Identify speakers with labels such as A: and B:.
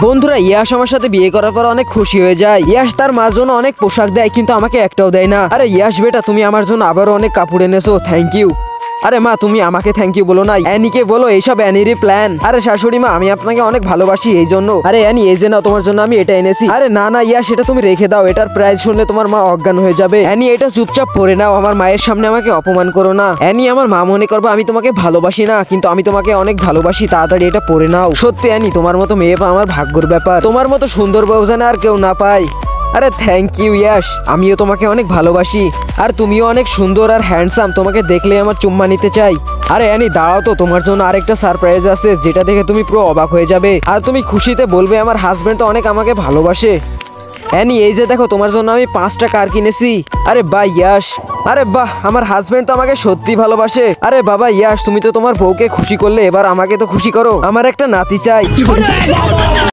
A: বন্ধুরা ইয়াশ আমার সাথে বিয়ে করার পর অনেক খুশি হয়ে যায়। ইয়াশ তার মার জন্য অনেক পোশাক দেয়, কিন্তু আমাকে একটাও দেয় না। আরে ইয়াশ বেটা, তুমি আমার জন্য আবারও অনেক কাপড় এনেছো, থ্যাংক ইউ। আরে মা, তুমি আমাকে থ্যাংক ইউ বলো না, অ্যানিকে বলো, এইসব অ্যানিরই প্ল্যান। আরে শাশুড়ি মা, আমি আপনাকে অনেক ভালোবাসি এই জন্য। আরে অ্যানি, এই যে নাও, তোমার জন্য আমি এটা এনেছি। আরে না না ইয়াশ, এটা তুমি রেখে দাও, এটার প্রাইস শুনলে তোমার মা অজ্ঞান হয়ে যাবে। অ্যানি, এটা চুপচাপ পরে নাও, আমার মায়ের সামনে আমাকে অপমান করো না। অ্যানি, আমার মা মনে করবে আমি তোমাকে ভালোবাসি না, কিন্তু আমি তোমাকে অনেক ভালোবাসি, তাড়াতাড়ি এটা পরে নাও। সত্যি অ্যানি, তোমার মতো মেয়ে পাওয়া আমার ভাগ্যের ব্যাপার, তোমার মতো সুন্দর বউ যেন আর কেউ না পায়। আরে থ্যাংক ইউ ইয়াশ, আমিও তোমাকে অনেক ভালোবাসি, আর তুমিও অনেক সুন্দর আর হ্যান্ডসাম, তোমাকে দেখলে আমার চুম্মা নিতে চাই। আরে অ্যানি দাঁড়াও তো, তোমার জন্য আরেকটা সারপ্রাইজ আছে, যেটা দেখে তুমি পুরো অবাক হয়ে যাবে, আর তুমি খুশিতে বলবে আমার হাজবেন্ড তো অনেক আমাকে ভালোবাসে। অ্যানি, এই যে দেখো, তোমার জন্য আমি 5টা কার কিনেছি। আরে বাহ ইয়াশ, আরে বাহ, আমার হাজবেন্ড তো আমাকে সত্যি ভালোবাসে। আরে বাবা ইয়াশ, তুমি তো তোমার বউকে খুশি করলে, এবার আমাকে তো খুশি করো, আমার একটা নাতি চাই।